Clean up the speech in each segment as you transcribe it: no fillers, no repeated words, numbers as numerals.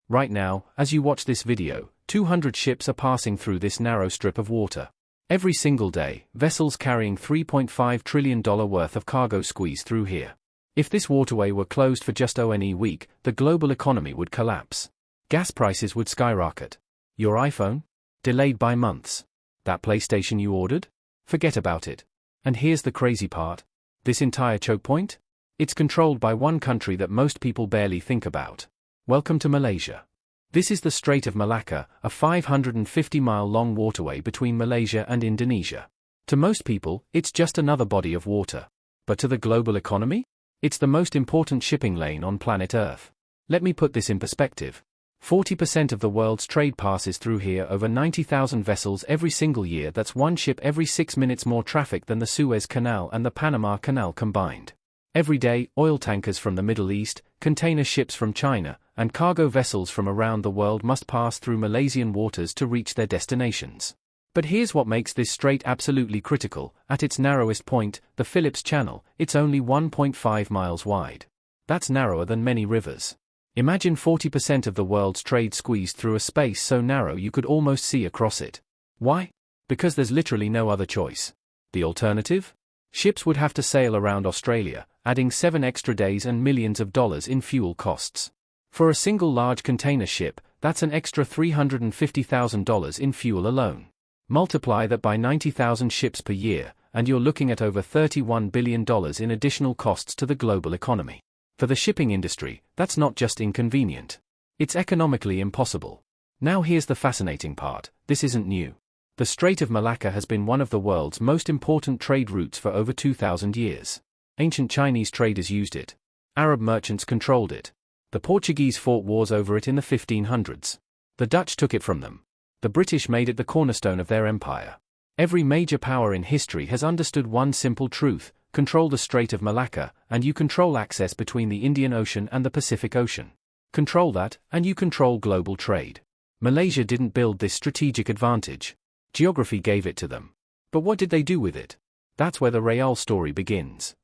Right now, as you watch this video, 200 ships are passing through this narrow strip of water. Every single day, vessels carrying $3.5 trillion worth of cargo squeeze through here. If this waterway were closed for just one week, the global economy would collapse. Gas prices would skyrocket. Your iPhone? Delayed by months. That PlayStation you ordered? Forget about it. And here's the crazy part. This entire choke point? It's controlled by one country that most people barely think about. Welcome to Malaysia. This is the Strait of Malacca, a 550-mile-long waterway between Malaysia and Indonesia. To most people, it's just another body of water. But to the global economy? It's the most important shipping lane on planet Earth. Let me put this in perspective. 40% of the world's trade passes through here, over 90,000 vessels every single year. That's one ship every 6 minutes more traffic than the Suez Canal and the Panama Canal combined. Every day, oil tankers from the Middle East, container ships from China, and cargo vessels from around the world must pass through Malaysian waters to reach their destinations. But here's what makes this strait absolutely critical. At its narrowest point, the Phillips Channel, it's only 1.5 miles wide. That's narrower than many rivers. Imagine 40% of the world's trade squeezed through a space so narrow you could almost see across it. Why? Because there's literally no other choice. The alternative? Ships would have to sail around Australia, adding 7 extra days and millions of dollars in fuel costs. For a single large container ship, that's an extra $350,000 in fuel alone. Multiply that by 90,000 ships per year, and you're looking at over $31 billion in additional costs to the global economy. For the shipping industry, that's not just inconvenient. It's economically impossible. Now here's the fascinating part. This isn't new. The Strait of Malacca has been one of the world's most important trade routes for over 2,000 years. Ancient Chinese traders used it. Arab merchants controlled it. The Portuguese fought wars over it in the 1500s. The Dutch took it from them. The British made it the cornerstone of their empire. Every major power in history has understood one simple truth: control the Strait of Malacca, and you control access between the Indian Ocean and the Pacific Ocean. Control that, and you control global trade. Malaysia didn't build this strategic advantage. Geography gave it to them. But what did they do with it? That's where the real story begins.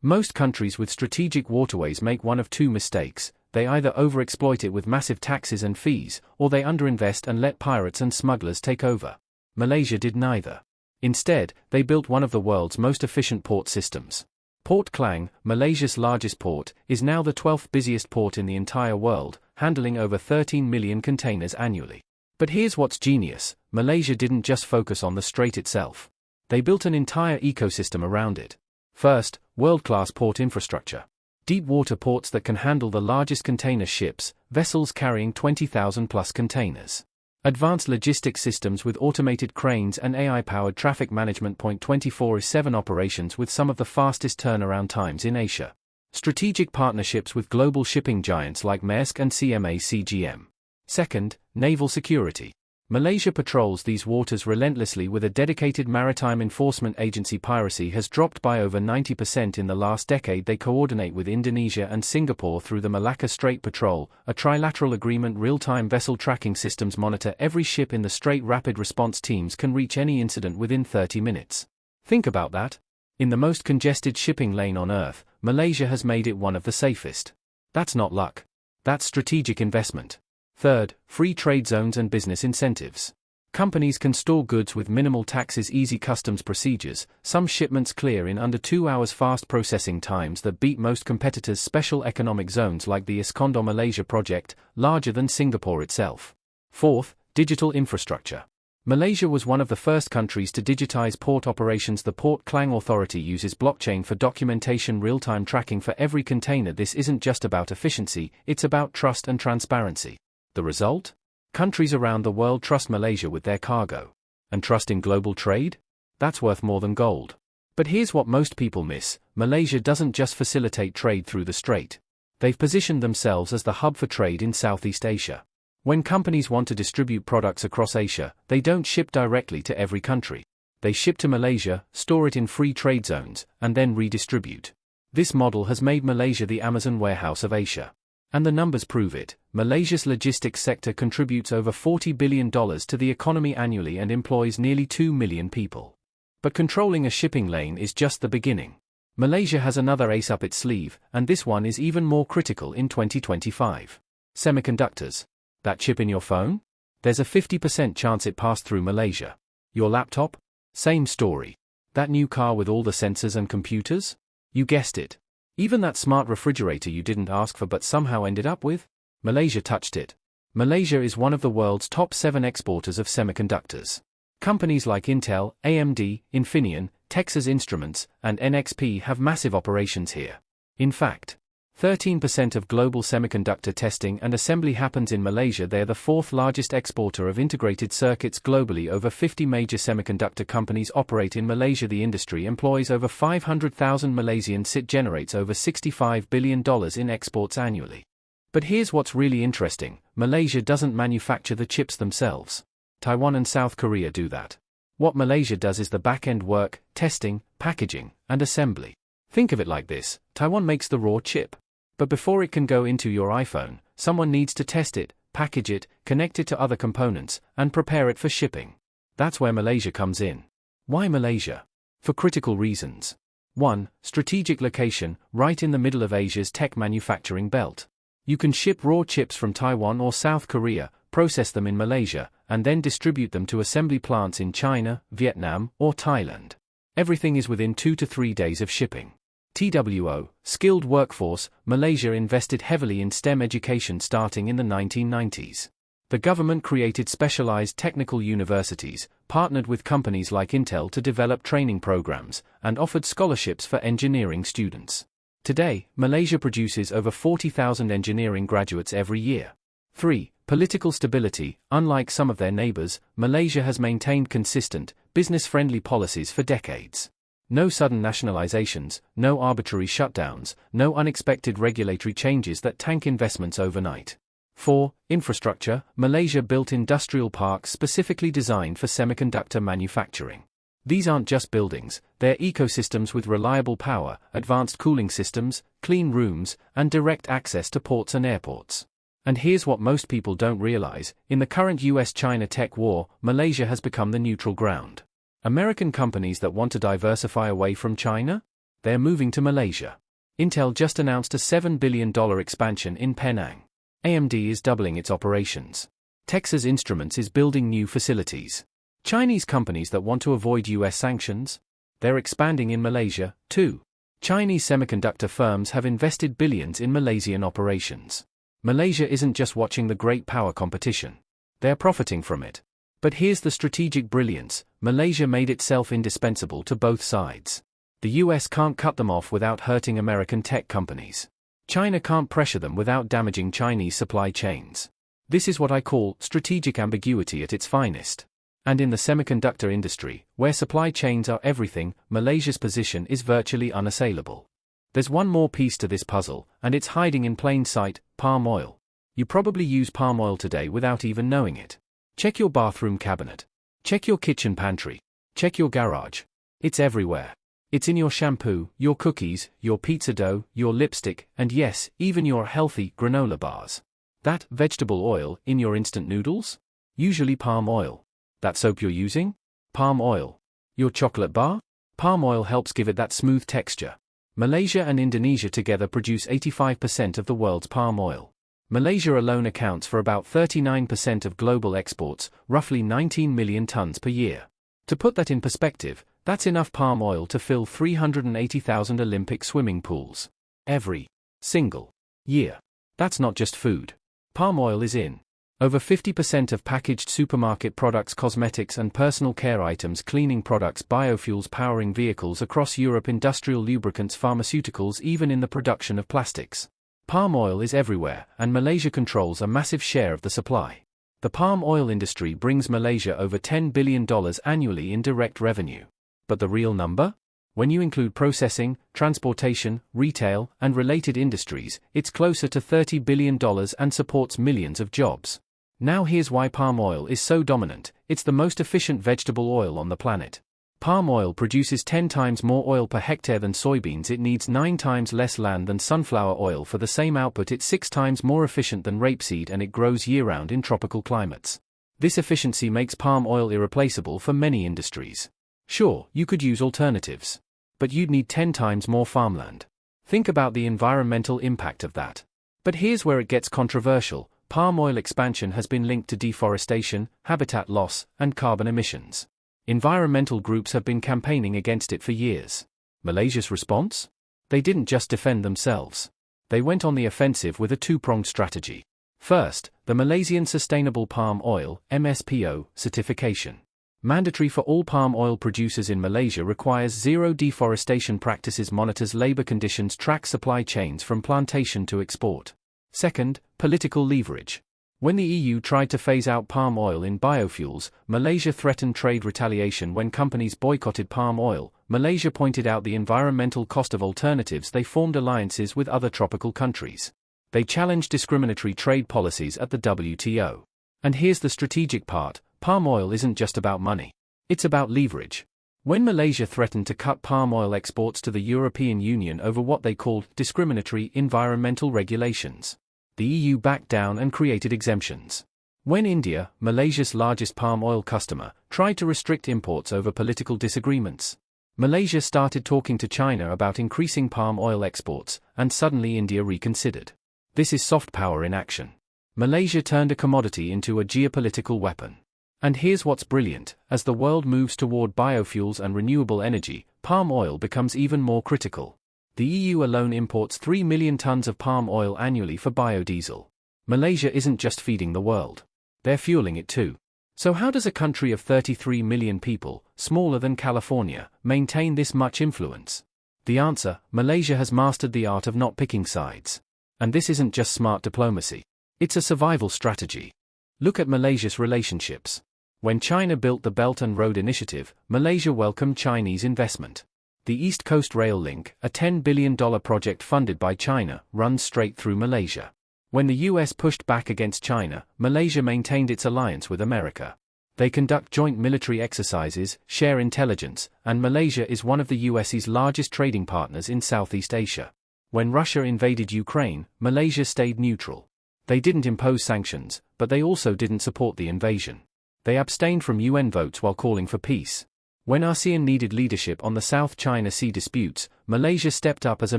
Most countries with strategic waterways make one of two mistakes. They either overexploit it with massive taxes and fees, or they underinvest and let pirates and smugglers take over. Malaysia did neither. Instead, they built one of the world's most efficient port systems. Port Klang, Malaysia's largest port, is now the 12th busiest port in the entire world, handling over 13 million containers annually. But here's what's genius: Malaysia didn't just focus on the strait itself. They built an entire ecosystem around it. First, world-class port infrastructure. Deep water ports that can handle the largest container ships, vessels carrying 20,000-plus containers. Advanced logistics systems with automated cranes and AI-powered traffic management. 24/7 operations with some of the fastest turnaround times in Asia. Strategic partnerships with global shipping giants like Maersk and CMA-CGM. Second, naval security. Malaysia patrols these waters relentlessly with a dedicated maritime enforcement agency. Piracy has dropped by over 90% in the last decade. They coordinate with Indonesia and Singapore through the Malacca Strait Patrol, a trilateral agreement. Real-time vessel tracking systems monitor every ship in the strait. Rapid response teams can reach any incident within 30 minutes. Think about that. In the most congested shipping lane on Earth, Malaysia has made it one of the safest. That's not luck. That's strategic investment. Third, free trade zones and business incentives. Companies can store goods with minimal taxes, easy customs procedures, some shipments clear in under 2 hours, fast processing times that beat most competitors. Special economic zones like the Iskandar Malaysia project, larger than Singapore itself. Fourth, digital infrastructure. Malaysia was one of the first countries to digitize port operations. The Port Klang Authority uses blockchain for documentation, real-time tracking for every container. This isn't just about efficiency, it's about trust and transparency. The result? Countries around the world trust Malaysia with their cargo. And trust in global trade? That's worth more than gold. But here's what most people miss: Malaysia doesn't just facilitate trade through the strait. They've positioned themselves as the hub for trade in Southeast Asia. When companies want to distribute products across Asia, they don't ship directly to every country. They ship to Malaysia, store it in free trade zones, and then redistribute. This model has made Malaysia the Amazon warehouse of Asia. And the numbers prove it. Malaysia's logistics sector contributes over $40 billion to the economy annually and employs nearly 2 million people. But controlling a shipping lane is just the beginning. Malaysia has another ace up its sleeve, and this one is even more critical in 2025. Semiconductors. That chip in your phone? There's a 50% chance it passed through Malaysia. Your laptop? Same story. That new car with all the sensors and computers? You guessed it. Even that smart refrigerator you didn't ask for but somehow ended up with? Malaysia touched it. Malaysia is one of the world's top 7 exporters of semiconductors. Companies like Intel, AMD, Infineon, Texas Instruments, and NXP have massive operations here. In fact, 13% of global semiconductor testing and assembly happens in Malaysia. They are the 4th largest exporter of integrated circuits globally. Over 50 major semiconductor companies operate in Malaysia. The industry employs over 500,000 Malaysians. It generates over $65 billion in exports annually. But here's what's really interesting: Malaysia doesn't manufacture the chips themselves. Taiwan and South Korea do that. What Malaysia does is the back-end work, testing, packaging, and assembly. Think of it like this: Taiwan makes the raw chip. But before it can go into your iPhone, someone needs to test it, package it, connect it to other components, and prepare it for shipping. That's where Malaysia comes in. Why Malaysia? For critical reasons. 1. Strategic location, right in the middle of Asia's tech manufacturing belt. You can ship raw chips from Taiwan or South Korea, process them in Malaysia, and then distribute them to assembly plants in China, Vietnam, or Thailand. Everything is within 2 to 3 days of shipping. TWO, skilled workforce. Malaysia invested heavily in STEM education starting in the 1990s. The government created specialized technical universities, partnered with companies like Intel to develop training programs, and offered scholarships for engineering students. Today, Malaysia produces over 40,000 engineering graduates every year. 3. Political stability. Unlike some of their neighbors, Malaysia has maintained consistent, business-friendly policies for decades. No sudden nationalizations, no arbitrary shutdowns, no unexpected regulatory changes that tank investments overnight. 4. Infrastructure. Malaysia built industrial parks specifically designed for semiconductor manufacturing. These aren't just buildings, they're ecosystems with reliable power, advanced cooling systems, clean rooms, and direct access to ports and airports. And here's what most people don't realize: in the current US-China tech war, Malaysia has become the neutral ground. American companies that want to diversify away from China? They're moving to Malaysia. Intel just announced a $7 billion expansion in Penang. AMD is doubling its operations. Texas Instruments is building new facilities. Chinese companies that want to avoid US sanctions? They're expanding in Malaysia, too. Chinese semiconductor firms have invested billions in Malaysian operations. Malaysia isn't just watching the great power competition. They're profiting from it. But here's the strategic brilliance: Malaysia made itself indispensable to both sides. The US can't cut them off without hurting American tech companies. China can't pressure them without damaging Chinese supply chains. This is what I call strategic ambiguity at its finest. And in the semiconductor industry, where supply chains are everything, Malaysia's position is virtually unassailable. There's one more piece to this puzzle, and it's hiding in plain sight: palm oil. You probably use palm oil today without even knowing it. Check your bathroom cabinet. Check your kitchen pantry. Check your garage. It's everywhere. It's in your shampoo, your cookies, your pizza dough, your lipstick, and yes, even your healthy granola bars. That vegetable oil in your instant noodles? Usually palm oil. That soap you're using? Palm oil. Your chocolate bar? Palm oil helps give it that smooth texture. Malaysia and Indonesia together produce 85% of the world's palm oil. Malaysia alone accounts for about 39% of global exports, roughly 19 million tons per year. To put that in perspective, that's enough palm oil to fill 380,000 Olympic swimming pools. Every single year. That's not just food. Palm oil is in over 50% of packaged supermarket products, cosmetics and personal care items, cleaning products, biofuels powering vehicles across Europe, industrial lubricants, pharmaceuticals, even in the production of plastics. Palm oil is everywhere, and Malaysia controls a massive share of the supply. The palm oil industry brings Malaysia over $10 billion annually in direct revenue. But the real number? When you include processing, transportation, retail, and related industries, it's closer to $30 billion and supports millions of jobs. Now here's why palm oil is so dominant: it's the most efficient vegetable oil on the planet. Palm oil produces 10 times more oil per hectare than soybeans. It needs 9 times less land than sunflower oil for the same output. It's 6 times more efficient than rapeseed, and it grows year-round in tropical climates. This efficiency makes palm oil irreplaceable for many industries. Sure, you could use alternatives. But you'd need 10 times more farmland. Think about the environmental impact of that. But here's where it gets controversial: palm oil expansion has been linked to deforestation, habitat loss, and carbon emissions. Environmental groups have been campaigning against it for years. Malaysia's response? They didn't just defend themselves. They went on the offensive with a two-pronged strategy. First, the Malaysian Sustainable Palm Oil (MSPO) certification. Mandatory for all palm oil producers in Malaysia, requires zero deforestation practices, monitors labor conditions, tracks supply chains from plantation to export. Second, political leverage. When the EU tried to phase out palm oil in biofuels, Malaysia threatened trade retaliation. When companies boycotted palm oil, Malaysia pointed out the environmental cost of alternatives. They formed alliances with other tropical countries. They challenged discriminatory trade policies at the WTO. And here's the strategic part: palm oil isn't just about money. It's about leverage. When Malaysia threatened to cut palm oil exports to the European Union over what they called discriminatory environmental regulations, the EU backed down and created exemptions. When India, Malaysia's largest palm oil customer, tried to restrict imports over political disagreements, Malaysia started talking to China about increasing palm oil exports, and suddenly India reconsidered. This is soft power in action. Malaysia turned a commodity into a geopolitical weapon. And here's what's brilliant: as the world moves toward biofuels and renewable energy, palm oil becomes even more critical. The EU alone imports 3 million tons of palm oil annually for biodiesel. Malaysia isn't just feeding the world. They're fueling it too. So how does a country of 33 million people, smaller than California, maintain this much influence? The answer: Malaysia has mastered the art of not picking sides. And this isn't just smart diplomacy. It's a survival strategy. Look at Malaysia's relationships. When China built the Belt and Road Initiative, Malaysia welcomed Chinese investment. The East Coast Rail Link, a $10 billion project funded by China, runs straight through Malaysia. When the US pushed back against China, Malaysia maintained its alliance with America. They conduct joint military exercises, share intelligence, and Malaysia is one of the US's largest trading partners in Southeast Asia. When Russia invaded Ukraine, Malaysia stayed neutral. They didn't impose sanctions, but they also didn't support the invasion. They abstained from UN votes while calling for peace. When ASEAN needed leadership on the South China Sea disputes, Malaysia stepped up as a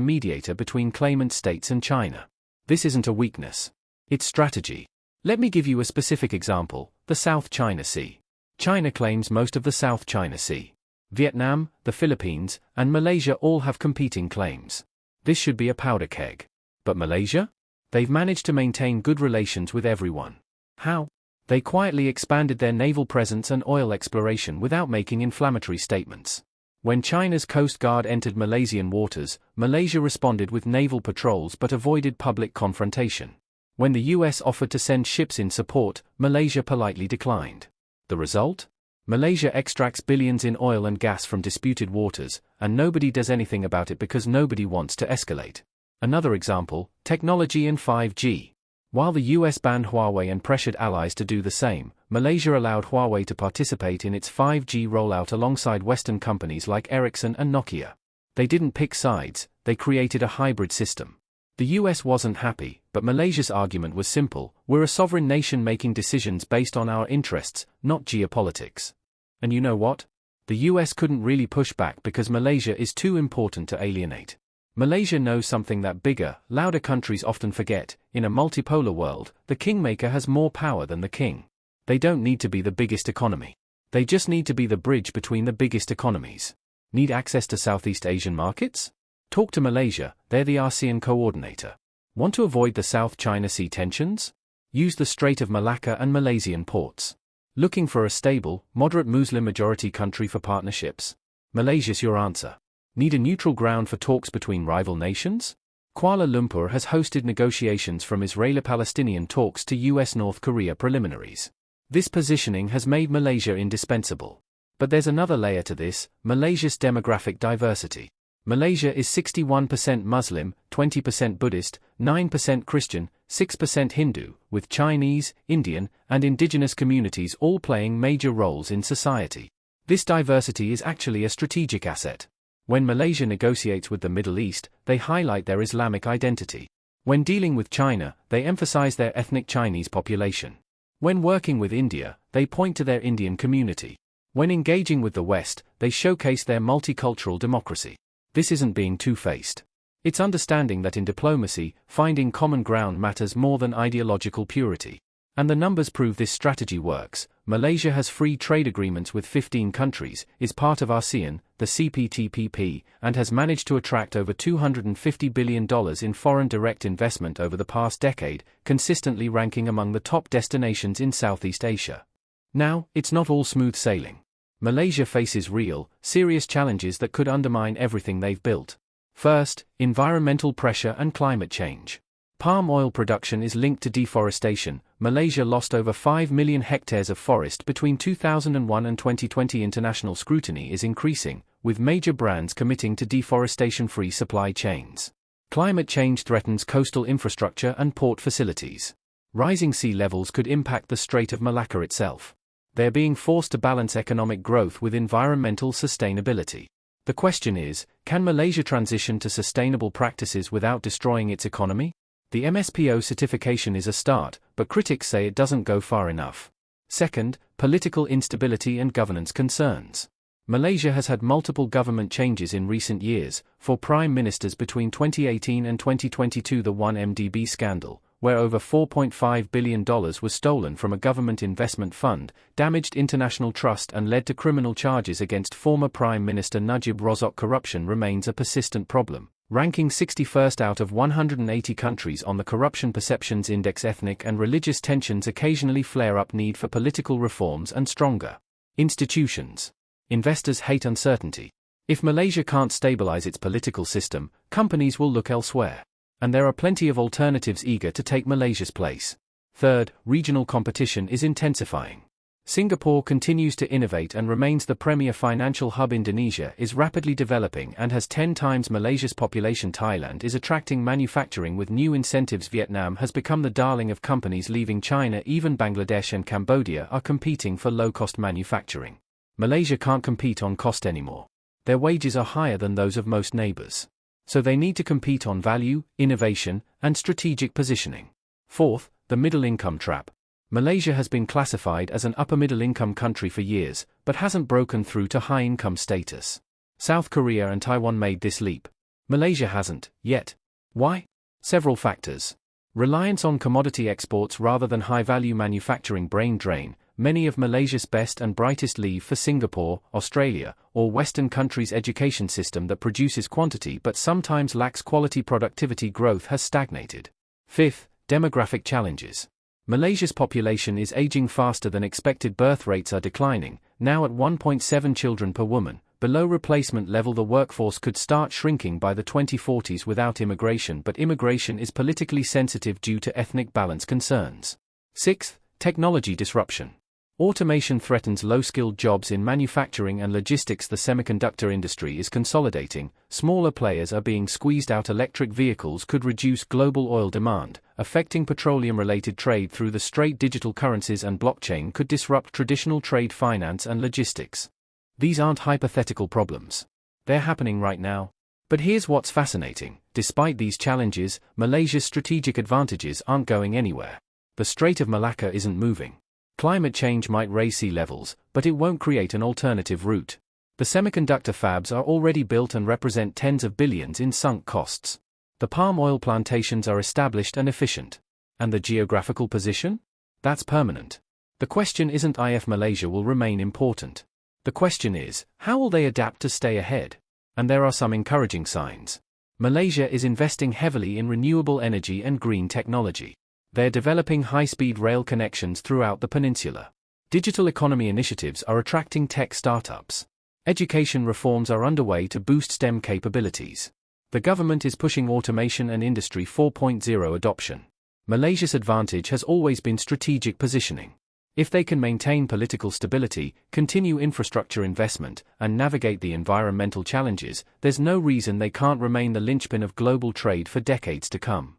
mediator between claimant states and China. This isn't a weakness. It's strategy. Let me give you a specific example: the South China Sea. China claims most of the South China Sea. Vietnam, the Philippines, and Malaysia all have competing claims. This should be a powder keg. But Malaysia? They've managed to maintain good relations with everyone. How? They quietly expanded their naval presence and oil exploration without making inflammatory statements. When China's Coast Guard entered Malaysian waters, Malaysia responded with naval patrols but avoided public confrontation. When the US offered to send ships in support, Malaysia politely declined. The result? Malaysia extracts billions in oil and gas from disputed waters, and nobody does anything about it because nobody wants to escalate. Another example: technology and 5G. While the US banned Huawei and pressured allies to do the same, Malaysia allowed Huawei to participate in its 5G rollout alongside Western companies like Ericsson and Nokia. They didn't pick sides, they created a hybrid system. The US wasn't happy, but Malaysia's argument was simple: we're a sovereign nation making decisions based on our interests, not geopolitics. And you know what? The US couldn't really push back because Malaysia is too important to alienate. Malaysia knows something that bigger, louder countries often forget: in a multipolar world, the kingmaker has more power than the king. They don't need to be the biggest economy. They just need to be the bridge between the biggest economies. Need access to Southeast Asian markets? Talk to Malaysia, they're the ASEAN coordinator. Want to avoid the South China Sea tensions? Use the Strait of Malacca and Malaysian ports. Looking for a stable, moderate Muslim-majority country for partnerships? Malaysia's your answer. Need a neutral ground for talks between rival nations? Kuala Lumpur has hosted negotiations from Israeli-Palestinian talks to US-North Korea preliminaries. This positioning has made Malaysia indispensable. But there's another layer to this: Malaysia's demographic diversity. Malaysia is 61% Muslim, 20% Buddhist, 9% Christian, 6% Hindu, with Chinese, Indian, and indigenous communities all playing major roles in society. This diversity is actually a strategic asset. When Malaysia negotiates with the Middle East, they highlight their Islamic identity. When dealing with China, they emphasize their ethnic Chinese population. When working with India, they point to their Indian community. When engaging with the West, they showcase their multicultural democracy. This isn't being two-faced. It's understanding that in diplomacy, finding common ground matters more than ideological purity. And the numbers prove this strategy works. Malaysia has free trade agreements with 15 countries, is part of ASEAN, the CPTPP, and has managed to attract over $250 billion in foreign direct investment over the past decade, consistently ranking among the top destinations in Southeast Asia. Now, it's not all smooth sailing. Malaysia faces real, serious challenges that could undermine everything they've built. First, environmental pressure and climate change. Palm oil production is linked to deforestation. Malaysia lost over 5 million hectares of forest between 2001 and 2020. International scrutiny is increasing, with major brands committing to deforestation-free supply chains. Climate change threatens coastal infrastructure and port facilities. Rising sea levels could impact the Strait of Malacca itself. They're being forced to balance economic growth with environmental sustainability. The question is, can Malaysia transition to sustainable practices without destroying its economy? The MSPO certification is a start, but critics say it doesn't go far enough. Second, political instability and governance concerns. Malaysia has had multiple government changes in recent years. For prime ministers between 2018 and 2022, the 1MDB scandal, where over $4.5 billion was stolen from a government investment fund, damaged international trust and led to criminal charges against former Prime Minister Najib Razak. Corruption remains a persistent problem, ranking 61st out of 180 countries on the Corruption Perceptions Index. Ethnic and religious tensions occasionally flare up. Need for political reforms and stronger institutions. Investors hate uncertainty. If Malaysia can't stabilize its political system, companies will look elsewhere. And there are plenty of alternatives eager to take Malaysia's place. Third, regional competition is intensifying. Singapore continues to innovate and remains the premier financial hub. Indonesia is rapidly developing and has 10 times Malaysia's population. Thailand is attracting manufacturing with new incentives. Vietnam has become the darling of companies leaving China. Even Bangladesh and Cambodia are competing for low-cost manufacturing. Malaysia can't compete on cost anymore. Their wages are higher than those of most neighbors. So they need to compete on value, innovation, and strategic positioning. Fourth, the middle-income trap. Malaysia has been classified as an upper-middle-income country for years, but hasn't broken through to high-income status. South Korea and Taiwan made this leap. Malaysia hasn't, yet. Why? Several factors. Reliance on commodity exports rather than high-value manufacturing. Brain drain. Many of Malaysia's best and brightest leave for Singapore, Australia, or Western countries. Education system that produces quantity but sometimes lacks quality. Productivity growth has stagnated. Fifth, demographic challenges. Malaysia's population is aging faster than expected. Birth rates are declining, now at 1.7 children per woman, below replacement level. The workforce could start shrinking by the 2040s without immigration, but immigration is politically sensitive due to ethnic balance concerns. Sixth, technology disruption. Automation threatens low-skilled jobs in manufacturing and logistics. The semiconductor industry is consolidating, smaller players are being squeezed out. Electric vehicles could reduce global oil demand, affecting petroleum-related trade through the Strait. Digital currencies and blockchain could disrupt traditional trade, finance and logistics. These aren't hypothetical problems. They're happening right now. But here's what's fascinating. Despite these challenges, Malaysia's strategic advantages aren't going anywhere. The Strait of Malacca isn't moving. Climate change might raise sea levels, but it won't create an alternative route. The semiconductor fabs are already built and represent tens of billions in sunk costs. The palm oil plantations are established and efficient. And the geographical position? That's permanent. The question isn't if Malaysia will remain important. The question is, how will they adapt to stay ahead? And there are some encouraging signs. Malaysia is investing heavily in renewable energy and green technology. They're developing high-speed rail connections throughout the peninsula. Digital economy initiatives are attracting tech startups. Education reforms are underway to boost STEM capabilities. The government is pushing automation and Industry 4.0 adoption. Malaysia's advantage has always been strategic positioning. If they can maintain political stability, continue infrastructure investment, and navigate the environmental challenges, there's no reason they can't remain the linchpin of global trade for decades to come.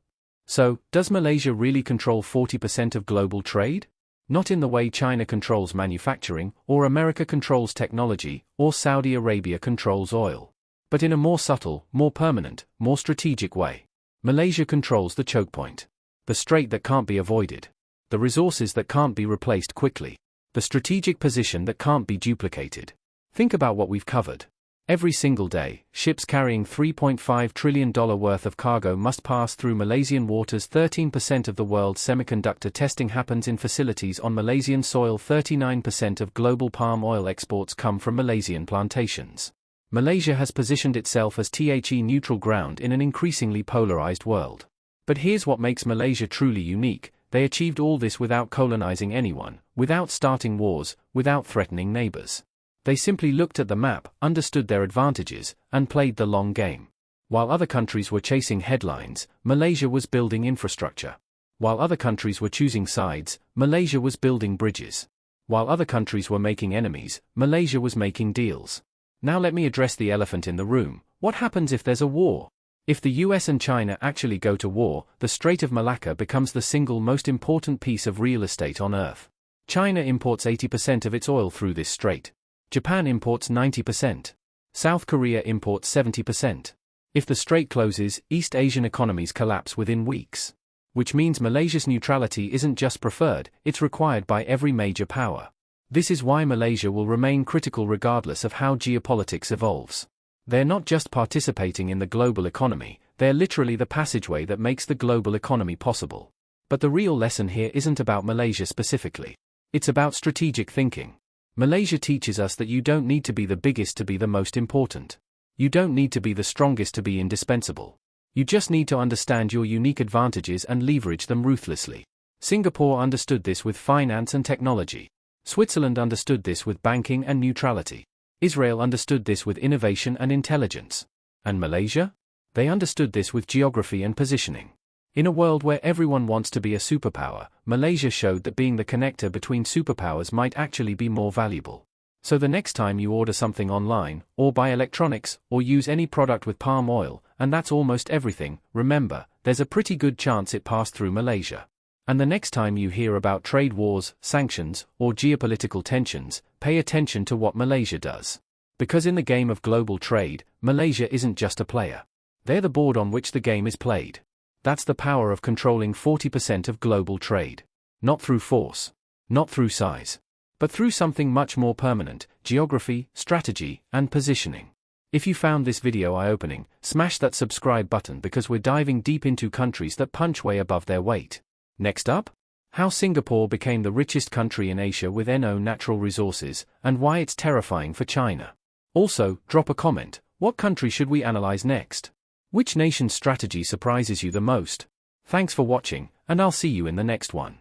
So, does Malaysia really control 40% of global trade? Not in the way China controls manufacturing, or America controls technology, or Saudi Arabia controls oil. But in a more subtle, more permanent, more strategic way. Malaysia controls the choke point. The strait that can't be avoided. The resources that can't be replaced quickly. The strategic position that can't be duplicated. Think about what we've covered. Every single day, ships carrying $3.5 trillion worth of cargo must pass through Malaysian waters. 13% of the world's semiconductor testing happens in facilities on Malaysian soil. 39% of global palm oil exports come from Malaysian plantations. Malaysia has positioned itself as neutral ground in an increasingly polarized world. But here's what makes Malaysia truly unique: they achieved all this without colonizing anyone, without starting wars, without threatening neighbors. They simply looked at the map, understood their advantages, and played the long game. While other countries were chasing headlines, Malaysia was building infrastructure. While other countries were choosing sides, Malaysia was building bridges. While other countries were making enemies, Malaysia was making deals. Now let me address the elephant in the room. What happens if there's a war? If the US and China actually go to war, the Strait of Malacca becomes the single most important piece of real estate on Earth. China imports 80% of its oil through this strait. Japan imports 90%. South Korea imports 70%. If the strait closes, East Asian economies collapse within weeks. Which means Malaysia's neutrality isn't just preferred, it's required by every major power. This is why Malaysia will remain critical regardless of how geopolitics evolves. They're not just participating in the global economy, they're literally the passageway that makes the global economy possible. But the real lesson here isn't about Malaysia specifically. It's about strategic thinking. Malaysia teaches us that you don't need to be the biggest to be the most important. You don't need to be the strongest to be indispensable. You just need to understand your unique advantages and leverage them ruthlessly. Singapore understood this with finance and technology. Switzerland understood this with banking and neutrality. Israel understood this with innovation and intelligence. And Malaysia? They understood this with geography and positioning. In a world where everyone wants to be a superpower, Malaysia showed that being the connector between superpowers might actually be more valuable. So the next time you order something online, or buy electronics, or use any product with palm oil, and that's almost everything, remember, there's a pretty good chance it passed through Malaysia. And the next time you hear about trade wars, sanctions, or geopolitical tensions, pay attention to what Malaysia does. Because in the game of global trade, Malaysia isn't just a player. They're the board on which the game is played. That's the power of controlling 40% of global trade. Not through force. Not through size. But through something much more permanent: geography, strategy, and positioning. If you found this video eye-opening, smash that subscribe button because we're diving deep into countries that punch way above their weight. Next up? How Singapore became the richest country in Asia with natural resources, and why it's terrifying for China. Also, drop a comment: what country should we analyze next? Which nation's strategy surprises you the most? Thanks for watching, and I'll see you in the next one.